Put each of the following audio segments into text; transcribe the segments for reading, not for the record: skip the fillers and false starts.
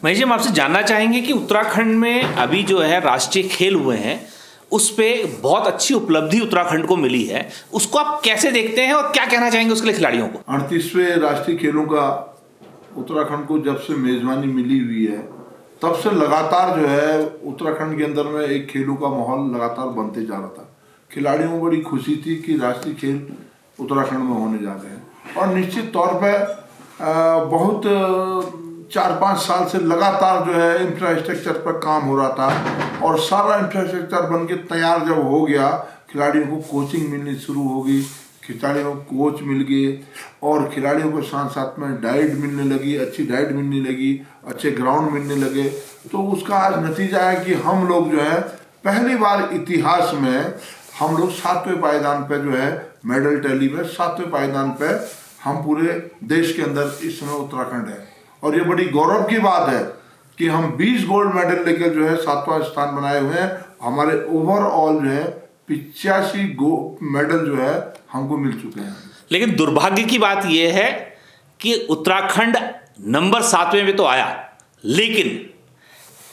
महेश जी, हम आपसे जानना चाहेंगे कि उत्तराखंड में अभी जो है राष्ट्रीय खेल हुए हैं, उस पे बहुत अच्छी उपलब्धि उत्तराखंड को मिली है, उसको आप कैसे देखते हैं और क्या कहना चाहेंगे उसके लिए खिलाड़ियों को? 38वें राष्ट्रीय खेलों का उत्तराखंड को जब से मेजबानी मिली हुई है तब से लगातार जो है उत्तराखंड के अंदर में एक खेलों का माहौल लगातार बनते जा रहा था। खिलाड़ियों को बड़ी खुशी थी कि राष्ट्रीय खेल उत्तराखंड में होने जा रहे हैं और निश्चित तौर पर बहुत 4-5 साल से लगातार जो है इंफ्रास्ट्रक्चर पर काम हो रहा था और सारा इंफ्रास्ट्रक्चर बन के तैयार जब हो गया, खिलाड़ियों को कोचिंग मिलनी शुरू हो गई, खिलाड़ियों को कोच मिल गए और खिलाड़ियों को साथ साथ में डाइट मिलने लगी, अच्छी डाइट मिलने लगी, अच्छे ग्राउंड मिलने लगे। तो उसका आज नतीजा है कि हम लोग जो है पहली बार इतिहास में हम लोग 7वें पायदान पे जो है मेडल टैली में 7वें पायदान पे हम पूरे देश के अंदर इस समय उत्तराखंड है। और ये बड़ी गौरव की बात है कि हम 20 गोल्ड मेडल लेकर जो है 7वां स्थान बनाए हुए हैं। हमारे ओवरऑल जो है 85 मेडल जो है हमको मिल चुके हैं। लेकिन दुर्भाग्य की बात यह है कि उत्तराखंड नंबर 7वें में तो आया, लेकिन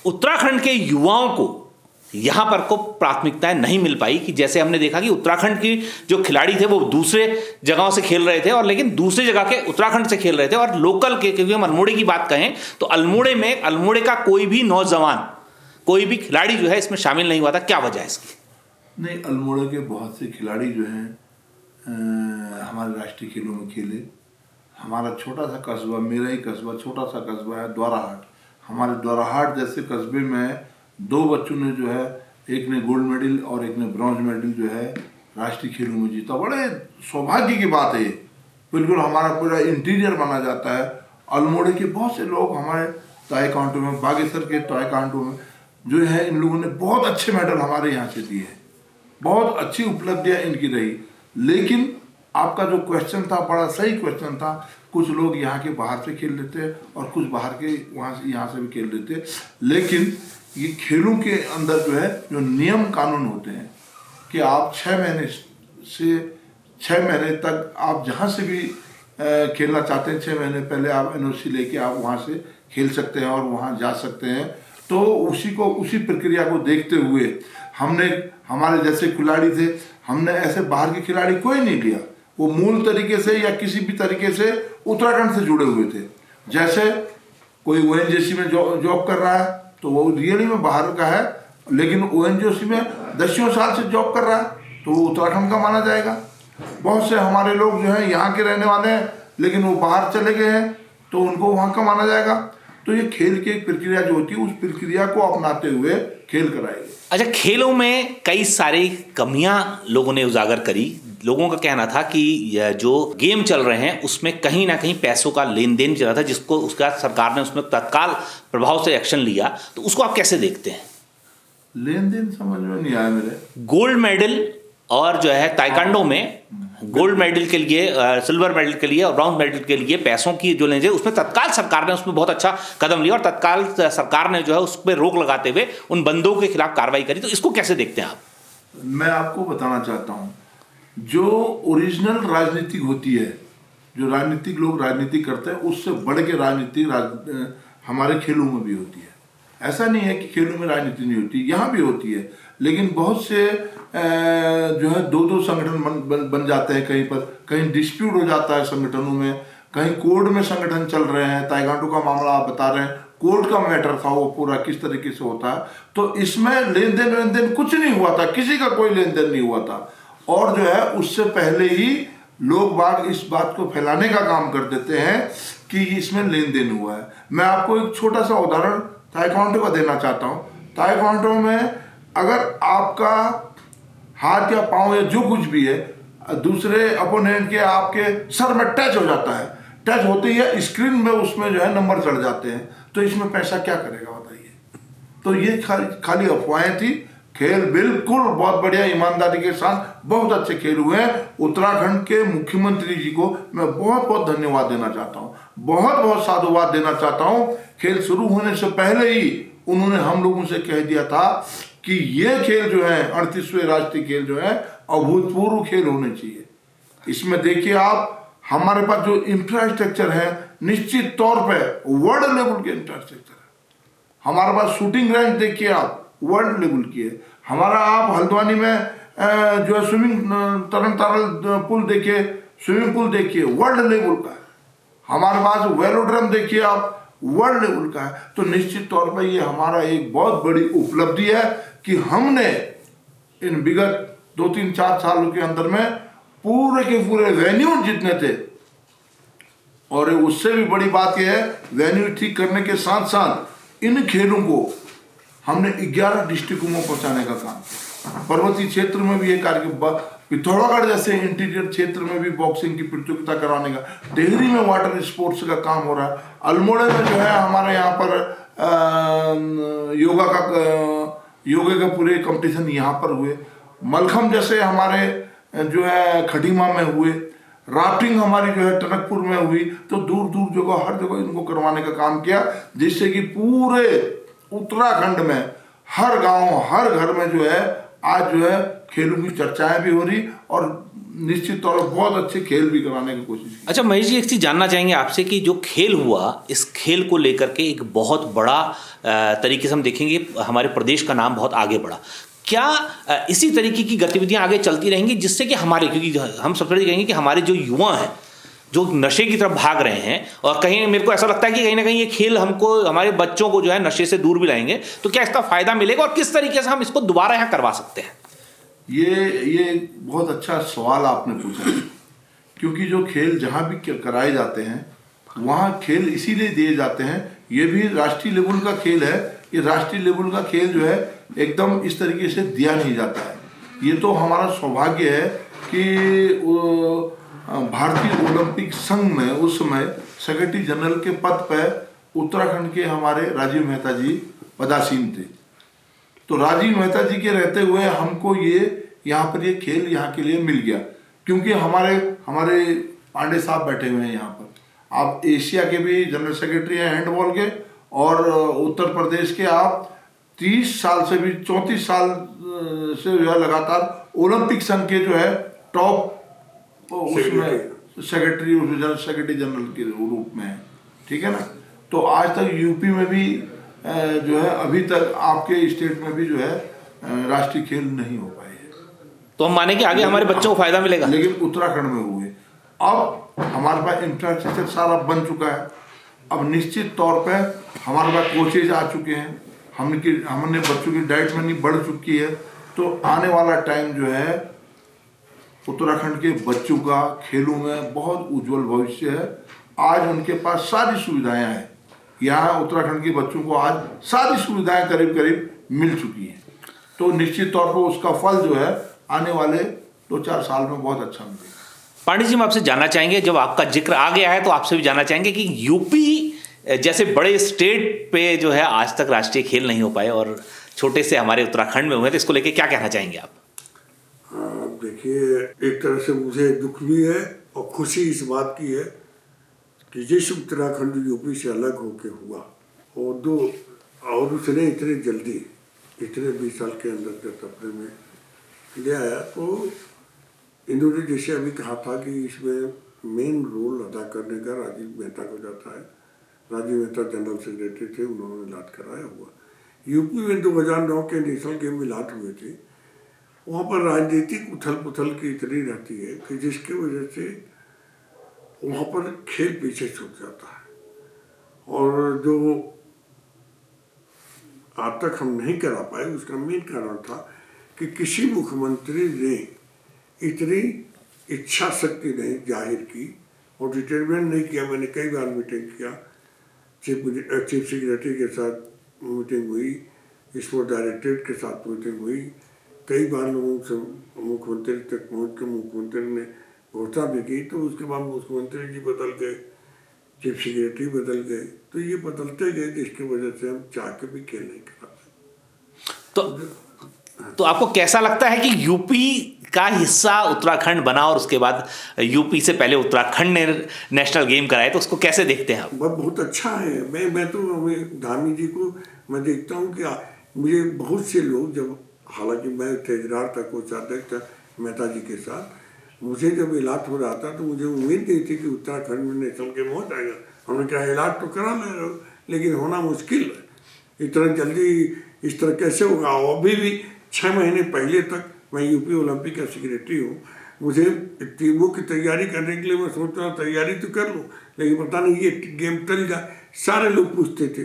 उत्तराखंड के युवाओं को यहां पर को प्राथमिकताएं नहीं मिल पाई। कि जैसे हमने देखा कि उत्तराखंड की जो खिलाड़ी थे वो दूसरे जगहों से खेल रहे थे और लेकिन दूसरे जगह के उत्तराखंड से खेल रहे थे, और लोकल के, क्योंकि हम अल्मोड़े की बात कहें तो अल्मोड़े का कोई भी नौजवान, कोई भी खिलाड़ी जो है इसमें शामिल नहीं हुआ था। क्या वजह है इसकी? नहीं, अल्मोड़े के बहुत से खिलाड़ी जो हैं हमारे राष्ट्रीय खेलों में खेले। हमारा छोटा सा कस्बा, मेरा ही कस्बा, छोटा सा कस्बा है द्वाराहाट। हमारे द्वाराहाट जैसे कस्बे में 2 बच्चों ने जो है, एक ने गोल्ड मेडल और एक ने ब्रॉन्ज मेडल जो है राष्ट्रीय खेलों में जीता। बड़े सौभाग्य की बात है ये। बिल्कुल हमारा पूरा इंटीरियर माना जाता है। अल्मोड़े के बहुत से लोग हमारे ताइक्वांडो में, बागेश्वर के ताइक्वांडो में जो है, इन लोगों ने बहुत अच्छे मेडल हमारे यहाँ से दिए हैं। बहुत अच्छी उपलब्धियाँ इनकी रही। लेकिन आपका जो क्वेश्चन था बड़ा सही क्वेश्चन था। कुछ लोग यहाँ के बाहर से खेल लेते और कुछ बाहर के वहाँ से यहाँ से भी खेल लेते। लेकिन ये खेलों के अंदर जो है जो नियम कानून होते हैं कि आप 6 महीने से 6 महीने तक आप जहाँ से भी खेलना चाहते हैं, 6 महीने पहले आप NOC लेके आप वहाँ से खेल सकते हैं और वहाँ जा सकते हैं। तो उसी प्रक्रिया को देखते हुए हमने, हमारे जैसे खिलाड़ी थे, हमने ऐसे बाहर के खिलाड़ी कोई नहीं लिया। वो मूल तरीके से या किसी भी तरीके से उत्तराखंड से जुड़े हुए थे। जैसे कोई ONGC में जॉब कर रहा है तो वो रियली में बाहर का है, लेकिन ONGC में 10 साल से जॉब कर रहा है तो वो उत्तराखंड का माना जाएगा। बहुत से हमारे लोग जो हैं यहाँ के रहने वाले हैं लेकिन वो बाहर चले गए हैं तो उनको वहाँ का माना जाएगा। तो ये खेल की एक प्रक्रिया जो होती है, उस प्रक्रिया को अपनाते हुए खेल कराएंगे। अच्छा, खेलों में कई सारी कमियां लोगों ने उजागर करी। लोगों का कहना था कि जो गेम चल रहे हैं उसमें कहीं ना कहीं पैसों का लेन देन चल रहा था, जिसको उसका सरकार ने उसमें तत्काल प्रभाव से एक्शन लिया। तो उसको आप कैसे देखते हैं? लेन देन समझ में नहीं आया मेरे। गोल्ड मेडल और जो है ताइक्वांडो में गोल्ड मेडल के लिए, सिल्वर मेडल के लिए और ब्रॉन्ज मेडल के लिए पैसों की जो लेन देन, उसमें तत्काल सरकार ने उसमें बहुत अच्छा कदम लिया और तत्काल सरकार ने जो है उस पर रोक लगाते हुए उन बंदों के खिलाफ कार्रवाई करी। तो इसको कैसे देखते हैं आप? मैं आपको बताना चाहता हूँ, जो ओरिजिनल राजनीति होती है, जो राजनीतिक लोग राजनीति करते हैं, उससे बढ़ के राजनीति हमारे खेलों में भी होती है। ऐसा नहीं है कि खेलों में राजनीति नहीं होती, यहाँ भी होती है। लेकिन बहुत से जो है 2-2 संगठन बन जाते हैं। कहीं पर कहीं डिस्प्यूट हो जाता है संगठनों में, कहीं कोर्ट में संगठन चल रहे हैं। ताइक्वांडो का मामला आप बता रहे हैं, कोर्ट का मैटर था वो पूरा, किस तरीके से होता है। तो इसमें लेन देन कुछ नहीं हुआ था, किसी का कोई लेन देन नहीं हुआ था। और जो है उससे पहले ही लोग बाग इस बात को फैलाने का काम कर देते हैं कि इसमें लेन देन हुआ है। मैं आपको एक छोटा सा उदाहरण ताइक्वांडो का देना चाहता हूँ। ताइक्वांडो में अगर आपका हाथ या पाँव या जो कुछ भी है दूसरे अपोनेंट के आपके सर में टच हो जाता है, टच होते ही स्क्रीन में उसमें जो है नंबर चढ़ जाते हैं, तो इसमें पैसा क्या करेगा बताइए? तो ये खाली अफवाहें थी। खेल बिल्कुल बहुत बढ़िया, ईमानदारी के साथ बहुत अच्छे खेल हुए हैं। उत्तराखंड के मुख्यमंत्री जी को मैं बहुत बहुत धन्यवाद देना चाहता हूँ, बहुत बहुत साधुवाद देना चाहता हूँ। खेल शुरू होने से पहले ही उन्होंने हम लोगों से कह दिया था कि ये खेल जो है 38वें राष्ट्रीय खेल जो है अभूतपूर्व खेल होने चाहिए। इसमें देखिए आप, हमारे पास जो इंफ्रास्ट्रक्चर है निश्चित तौर पे वर्ल्ड लेवल के इंफ्रास्ट्रक्चर है। हमारे पास शूटिंग रेंज देखिए आप, वर्ल्ड लेवल की है। हमारा आप हल्द्वानी में जो है स्विमिंग तरन तारल पुल देखिए, स्विमिंग पूल देखिए, वर्ल्ड लेवल का है। हमारे पास वेलोड्रम देखिए आप, वर्ल्ड लेवल का है। तो निश्चित तौर पर ये हमारा एक बहुत बड़ी उपलब्धि है कि हमने इन विगत 2-3-4 सालों के अंदर में पूरे के पूरे वेन्यू जितने थे, और उससे भी बड़ी बात यह है वेन्यू ठीक करने के साथ साथ इन खेलों को हमने 11 डिस्ट्रिक्टों में पहुंचाने का काम किया। पर्वतीय क्षेत्र में भी ये कार्य, पिथौरागढ़ जैसे इंटीरियर क्षेत्र में भी बॉक्सिंग की प्रतियोगिता कराने का, टिहरी में वाटर स्पोर्ट्स का काम हो रहा है, अल्मोड़े में जो है हमारे यहाँ पर योगा का पूरे कंपटीशन यहाँ पर हुए, मलखम जैसे हमारे जो है खटीमा में हुए, राफ्टिंग हमारी जो है टनकपुर में हुई। तो दूर दूर जगह हर जगह इनको करवाने का काम किया, जिससे कि पूरे उत्तराखंड में हर गांव हर घर में जो है आज जो है खेलों की चर्चाएं भी हो रही, और निश्चित तौर पर बहुत अच्छे खेल भी कराने की कोशिश की। अच्छा महेश जी, एक चीज़ जानना चाहेंगे आपसे कि जो खेल हुआ, इस खेल को लेकर के एक बहुत बड़ा तरीके से हम देखेंगे हमारे प्रदेश का नाम बहुत आगे बढ़ा। क्या इसी तरीके की गतिविधियां आगे चलती रहेंगी, जिससे कि हमारे, क्योंकि हम सबसे पहले कहेंगे कि हमारे जो युवा हैं जो नशे की तरफ भाग रहे हैं, और कहीं मेरे को ऐसा लगता है कि कहीं ना कहीं ये खेल हमको, हमारे बच्चों को जो है नशे से दूर भी लाएंगे, तो क्या इसका फायदा मिलेगा और किस तरीके से हम इसको दोबारा यहाँ करवा सकते हैं? ये बहुत अच्छा सवाल आपने पूछा है, क्योंकि जो खेल जहाँ भी कराए जाते हैं वहाँ खेल इसीलिए दिए जाते हैं। ये भी राष्ट्रीय लेवल का खेल है, ये राष्ट्रीय लेवल का खेल जो है एकदम इस तरीके से दिया नहीं जाता है। ये तो हमारा सौभाग्य है कि भारतीय ओलंपिक संघ में उस समय सेक्रेटरी जनरल के पद पर उत्तराखंड के हमारे राजीव मेहता जी पदासीन थे। तो राजीव मेहता जी के रहते हुए हमको ये यहाँ पर ये खेल यहाँ के लिए मिल गया, क्योंकि हमारे पांडे साहब बैठे हुए हैं यहाँ पर। आप एशिया के भी जनरल सेक्रेटरी हैं हैंडबॉल के, और उत्तर प्रदेश के आप 30 साल से भी 34 साल से जो है लगातार ओलंपिक संघ के जो है टॉप उसमें सेक्रेटरी जनरल के रूप में है, ठीक है ना। तो आज तक यूपी में भी जो है अभी तक आपके स्टेट में भी जो है राष्ट्रीय खेल नहीं हो पाए हैं। तो हम माने कि आगे हमारे बच्चों को फायदा मिलेगा, लेकिन उत्तराखंड में हुए। अब हमारे पास इंफ्रास्ट्रक्चर सारा बन चुका है। अब निश्चित तौर पे हमारे पास कोचेज आ चुके हैं, हमने बच्चों की डाइट मनी बढ़ चुकी है। तो आने वाला टाइम जो है उत्तराखंड के बच्चों का खेलों में बहुत उज्जवल भविष्य है। आज उनके पास सारी सुविधाएं हैं, यहाँ उत्तराखंड के बच्चों को आज सारी सुविधाएं करीब करीब मिल चुकी हैं। तो निश्चित तौर पर उसका फल जो है आने वाले 2-4 साल में बहुत अच्छा मिलेगा। पांडे जी, हम आपसे जानना चाहेंगे, जब आपका जिक्र आ गया है तो आपसे भी जानना चाहेंगे कि यूपी जैसे बड़े स्टेट पे जो है आज तक राष्ट्रीय खेल नहीं हो पाए और छोटे से हमारे उत्तराखंड में हुए, तो इसको लेके क्या कहना चाहेंगे आप? देखिए, एक तरह से मुझे दुख भी है और खुशी इस बात की है कि जिस उत्तराखंड यूपी से अलग होके हुआ और उसने इतने जल्दी, इतने 20 साल के अंदर जब अपने में ले आया, तो इन्होंने जैसे अभी कहा था कि इसमें मेन रोल अदा करने का राजीव मेहता को जाता है। राजीव मेहता जनरल सेक्रेटरी थे, उन्होंने इलाज कराया हुआ। यूपी में 2009 के नेशनल गेम में इलाज हुए थे। वहाँ पर राजनीतिक उथल पुथल की इतनी रहती है कि जिसकी वजह से वहाँ पर खेल पीछे छूट जाता है, और जो आज तक हम नहीं करा पाए उसका मेन कारण था कि किसी मुख्यमंत्री ने इतनी इच्छा शक्ति नहीं जाहिर की और डिटरमिनेट नहीं किया। मैंने कई बार मीटिंग किया, चीफ सेक्रेटरी के साथ मीटिंग हुई, स्पोर्ट डायरेक्टरेट के साथ मीटिंग हुई, कई बार लोगों से मुख्यमंत्री तक पहुँच के मुख्यमंत्री ने घोषणा भी की। तो उसके बाद मुख्यमंत्री जी बदल गए, चीफ सेक्रेटरी बदल गए, तो ये बदलते गए, जिसकी वजह से हम चाह के भी खेल नहीं करा पाए। तो आपको कैसा लगता है कि यूपी का हिस्सा उत्तराखंड बना और उसके बाद यूपी से पहले उत्तराखंड ने नेशनल गेम कराए, तो उसको कैसे देखते हैं आप? बहुत अच्छा है। मैं तो धामी जी को मैं देखता हूँ कि मुझे बहुत से लोग, जब हालांकि मैं तेजरार था कोषाध्यक्ष था मेहता जी के साथ, मुझे जब इलाज हो रहा था तो मुझे उम्मीद नहीं थी कि उत्तराखंड में नेशनल गेम हो जाएगा। हमने कहा इलाज तो करा ले रहे हो, लेकिन होना मुश्किल है। इतना जल्दी इस तरह कैसे होगा। अभी भी 6 महीने पहले तक, मैं यूपी ओलंपिक का सेक्रेटरी हूँ, मुझे टीमों की तैयारी करने के लिए मैं सोचता हूँ तैयारी तो कर लूँ, लेकिन पता नहीं ये गेम टल जाए। सारे लोग पूछते थे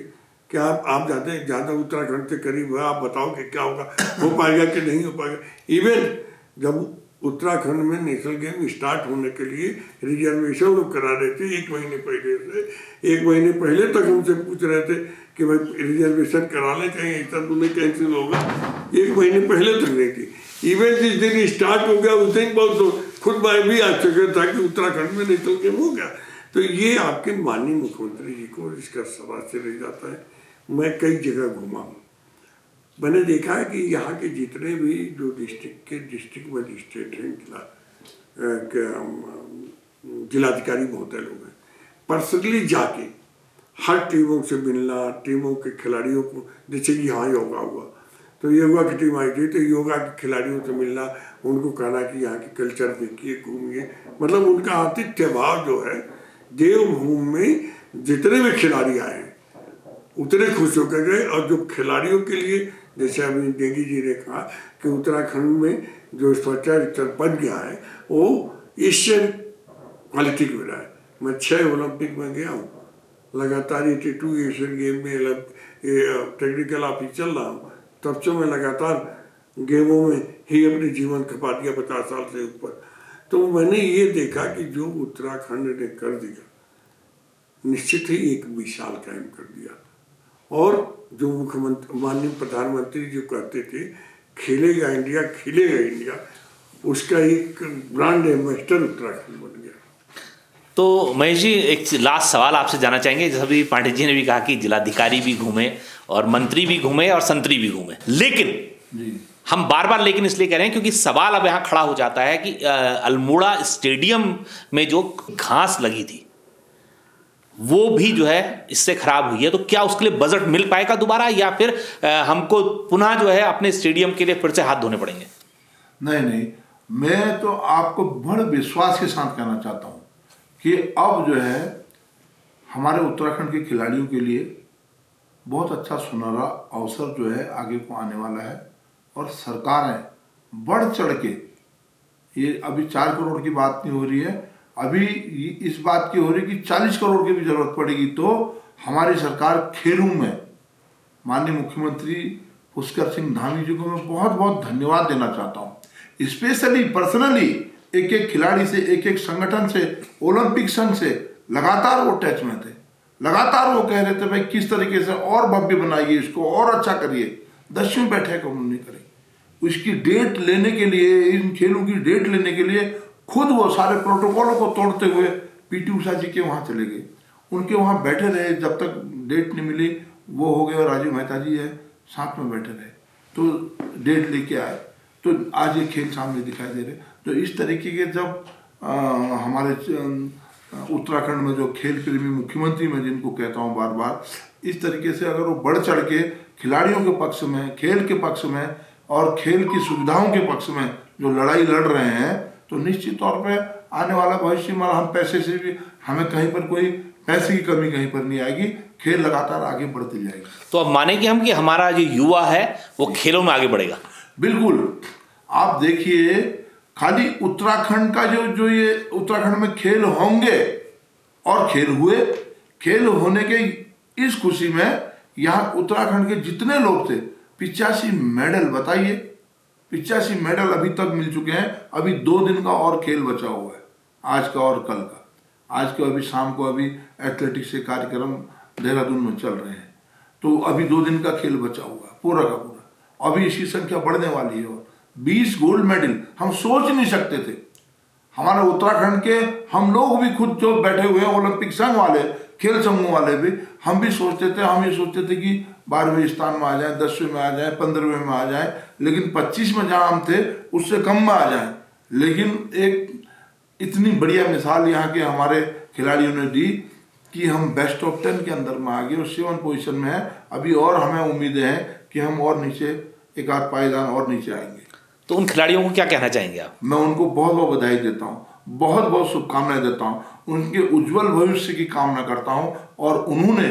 कि आप ज़्यादा उत्तराखंड से करीब है, आप बताओ कि क्या होगा, हो पाएगा कि नहीं हो पाएगा। इवन जब उत्तराखंड में नेशनल गेम स्टार्ट होने के लिए रिजर्वेशन लोग करा रहे थे 1 महीने पहले से, 1 महीने पहले तक हमसे पूछ रहे थे कि भाई रिजर्वेशन करा लें, कहीं ऐसा तो नहीं कैंसिल होगा। 1 महीने पहले तक नहीं थी। इवेंट जिस दिन स्टार्ट हो गया उस दिन बहुत तो खुद मैं भी आश्चर्य था कि उत्तराखंड में नेशनल गेम हो गया। तो ये आपके माननीय मुख्यमंत्री जी को इसका सवाल से रह जाता है। मैं कई जगह घूमा हूँ, मैंने देखा है कि यहाँ के जितने भी जो डिस्ट्रिक्ट मजिस्ट्रेट हैं, जिलाधिकारी महोदय लोग हैं, पर्सनली जाके हर टीमों से मिलना, टीमों के खिलाड़ियों को, जैसे कि यहाँ योगा हुआ तो योगा की टीम आई थी तो योगा के खिलाड़ियों से मिलना, उनको कहना कि यहाँ के कल्चर देखिए, घूमिए। मतलब उनका आतिथ्य भाव जो है, देवभूमि में जितने भी खिलाड़ी आए उतने खुश होकर गए। और जो खिलाड़ियों के लिए, जैसे अभी नेगी जी ने कहा कि उत्तराखंड में जो स्वच्छता स्तर बन गया है वो एशियन क्वालिटी का रहा है। मैं 6 ओलंपिक में गया हूँ, लगातार 82 एशियन गेम में टेक्निकल ऑफिस चल रहा हूँ, तब से मैं लगातार गेमों में ही अपने जीवन खपा दिया 50 साल से ऊपर। तो मैंने ये देखा कि जो उत्तराखंड ने कर दिया, निश्चित ही एक मिसाल कायम कर दिया। और जो मुख्यमंत्री माननीय प्रधानमंत्री जो कहते थे खेलेगा इंडिया, खिलेगा इंडिया, उसका एक ब्रांड एम्बेसडर उत्तराखंड बन गया। तो महेश जी, एक लास्ट सवाल आपसे जानना चाहेंगे। जैसे अभी पांडे जी ने भी कहा कि जिलाधिकारी भी घूमे और मंत्री भी घूमे और संतरी भी घूमे, लेकिन हम बार बार लेकिन इसलिए कह रहे हैं क्योंकि सवाल अब यहाँ खड़ा हो जाता है कि अल्मोड़ा स्टेडियम में जो घास लगी थी वो भी जो है इससे खराब हुई है। तो क्या उसके लिए बजट मिल पाएगा दोबारा, या फिर हमको पुनः जो है अपने स्टेडियम के लिए फिर से हाथ धोने पड़ेंगे? नहीं, मैं तो आपको बड़े विश्वास के साथ कहना चाहता हूँ कि अब जो है हमारे उत्तराखंड के खिलाड़ियों के लिए बहुत अच्छा सुनहरा अवसर जो है आगे को आने वाला है। और सरकारें बढ़ चढ़ के, ये अभी 4 करोड़ की बात नहीं हो रही है, अभी इस बात की हो रही है कि 40 करोड़ की भी जरूरत पड़ेगी तो हमारी सरकार खेलों में, माननीय मुख्यमंत्री पुष्कर सिंह धामी जी को मैं बहुत बहुत धन्यवाद देना चाहता हूँ। स्पेशली पर्सनली एक एक खिलाड़ी से, एक एक संगठन से, ओलंपिक संघ से लगातार वो टच में थे, लगातार वो कह रहे थे भाई किस तरीके से और भव्य बनाइए इसको, और अच्छा करिए। 10वीं बैठक उन्होंने करी, उसकी डेट लेने के लिए, इन खेलों की डेट लेने के लिए खुद वो सारे प्रोटोकॉलों को तोड़ते हुए पीटी उषा जी के वहाँ चले गए, उनके वहाँ बैठे रहे जब तक डेट नहीं मिली। वो हो गए और राजीव मेहता जी है साथ में बैठे रहे, तो डेट लेके आए, तो आज ये खेल सामने दिखाई दे रहे। तो इस तरीके के जब हमारे उत्तराखंड में जो खेल प्रेमी मुख्यमंत्री मैं जिनको कहता हूँ बार बार, इस तरीके से अगर वो बढ़ चढ़ के खिलाड़ियों के पक्ष में, खेल के पक्ष में और खेल की सुविधाओं के पक्ष में जो लड़ाई लड़ रहे हैं, तो निश्चित तौर पे आने वाला भविष्य में हम पैसे से भी, हमें कहीं पर कोई पैसे की कमी कहीं पर नहीं आएगी, खेल लगातार आगे बढ़ती जाएगी। तो अब मानेंगे हम कि हमारा जो युवा है वो खेलों में आगे बढ़ेगा? बिल्कुल। आप देखिए खाली उत्तराखंड का जो ये उत्तराखंड में खेल होंगे और खेल हुए, खेल होने के इस खुशी में यहाँ उत्तराखंड के जितने लोग थे, 85 मेडल, बताइए 85 मेडल अभी तक मिल चुके हैं। अभी 2 दिन का और खेल बचा हुआ है, आज का और कल का। आज को अभी शाम को अभी एथलेटिक्स के कार्यक्रम देहरादून में चल रहे हैं, तो अभी 2 दिन का खेल बचा हुआ है पूरा का पूरा। अभी इसकी संख्या बढ़ने वाली है और 20 गोल्ड मेडल हम सोच नहीं सकते थे। हमारे उत्तराखंड के हम लोग भी खुद जो बैठे हुए हैं ओलंपिक संघ वाले, खेल संघों वाले भी, हम भी सोचते थे, हम ये सोचते थे कि 12वें स्थान में आ जाए, 10वें में आ जाए, 15वें में आ जाए, लेकिन 25 में जहाँ हम थे उससे कम में आ जाए। लेकिन एक इतनी बढ़िया मिसाल यहाँ के हमारे खिलाड़ियों ने दी कि हम बेस्ट ऑफ 10 के अंदर में आ गए और 7 पोजीशन में है। अभी और हमें उम्मीदें हैं कि हम और नीचे, एक आध पायदान और नीचे आएंगे। तो उन खिलाड़ियों को क्या कहना चाहेंगे आप? मैं उनको बहुत बहुत बधाई देता हूँ, बहुत बहुत शुभकामनाएं देता हूँ, उनके उज्जवल भविष्य की कामना करता हूँ। और उन्होंने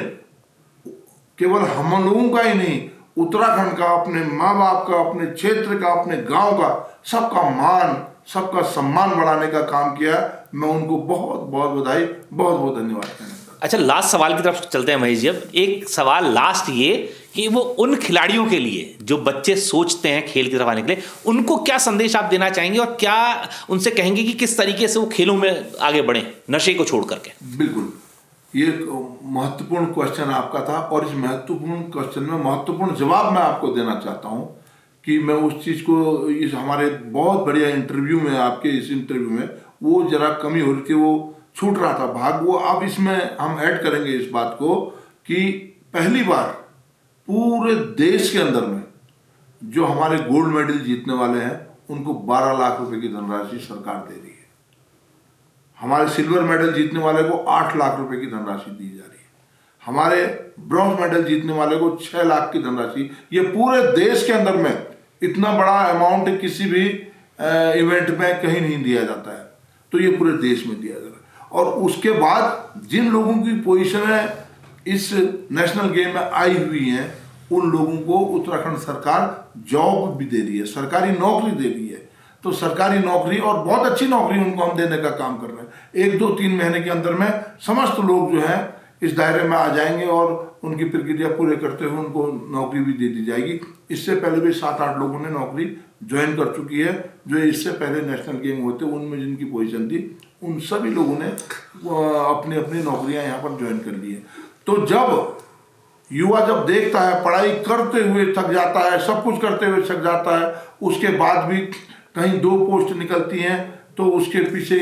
केवल हम लोगों का ही नहीं, उत्तराखंड का, अपने माँ बाप का, अपने क्षेत्र का, अपने गांव का, सबका मान, सबका सम्मान बढ़ाने का काम किया। मैं उनको बहुत बहुत बधाई, बहुत बहुत धन्यवाद कहना चाहता हूं। अच्छा, लास्ट सवाल की तरफ चलते हैं महेश जी। अब एक सवाल लास्ट ये कि वो उन खिलाड़ियों के लिए जो बच्चे सोचते हैं खेल की तरफ आने के लिए, उनको क्या संदेश आप देना चाहेंगे और क्या उनसे कहेंगे कि किस तरीके से वो खेलों में आगे बढ़ें नशे को छोड़ करके? बिल्कुल, ये महत्वपूर्ण क्वेश्चन आपका था और इस महत्वपूर्ण क्वेश्चन में महत्वपूर्ण जवाब मैं आपको देना चाहता हूं कि मैं उस चीज़ को इस हमारे बहुत बढ़िया इंटरव्यू में, आपके इस इंटरव्यू में वो जरा कमी हो रही थी, वो छूट रहा था भाग, वो अब इसमें हम ऐड करेंगे इस बात को कि पहली बार पूरे देश के अंदर में जो हमारे गोल्ड मेडल जीतने वाले हैं उनको 12 लाख रुपए की धनराशि सरकार दे रही है। हमारे सिल्वर मेडल जीतने वाले को 8 लाख रुपए की धनराशि दी जा रही है। हमारे ब्रॉन्ज मेडल जीतने वाले को 6 लाख की धनराशि। ये पूरे देश के अंदर में इतना बड़ा अमाउंट किसी भी इवेंट में कहीं नहीं दिया जाता है, तो ये पूरे देश में दिया जा रहा है। और उसके बाद जिन लोगों की पोजीशनें इस नेशनल गेम में आई हुई हैं उन लोगों को उत्तराखंड सरकार जॉब भी दे रही है, सरकारी नौकरी दे रही है। तो सरकारी नौकरी और बहुत अच्छी नौकरी उनको हम देने का काम कर रहे हैं। 1, 2, 3 महीने के अंदर में समस्त लोग जो हैं इस दायरे में आ जाएंगे और उनकी प्रक्रिया पूरे करते हुए उनको नौकरी भी दे दी जाएगी। इससे पहले भी 7-8 लोगों ने नौकरी ज्वाइन कर चुकी है, जो इससे पहले नेशनल गेम होते उनमें जिनकी पोजीशन थी उन सभी लोगों ने अपनी अपनी नौकरियां यहाँ पर ज्वाइन कर ली है। तो जब युवा जब देखता है पढ़ाई करते हुए थक जाता है, सब कुछ करते हुए थक जाता है, उसके बाद भी कहीं 2 पोस्ट निकलती हैं तो उसके पीछे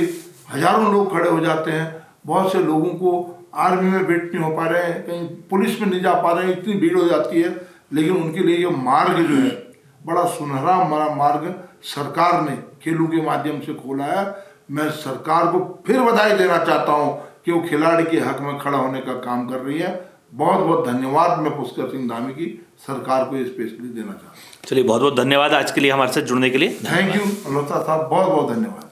हजारों लोग खड़े हो जाते हैं। बहुत से लोगों को आर्मी में वेट नहीं हो पा रहे हैं, कहीं पुलिस में नहीं जा पा रहे हैं, इतनी भीड़ हो जाती है। लेकिन उनके लिए ये मार्ग जो है बड़ा सुनहरा मार्ग सरकार ने खेलों के माध्यम से खोला है। मैं सरकार को फिर बधाई देना चाहता हूं कि वो खिलाड़ी के हक में खड़ा होने का काम कर रही है। बहुत बहुत धन्यवाद मैं पुष्कर सिंह धामी की सरकार को स्पेशली देना चाहता हूँ। चलिए, बहुत बहुत धन्यवाद आज के लिए हमारे साथ जुड़ने के लिए। थैंक यू मल्होत्रा साहब, बहुत बहुत धन्यवाद।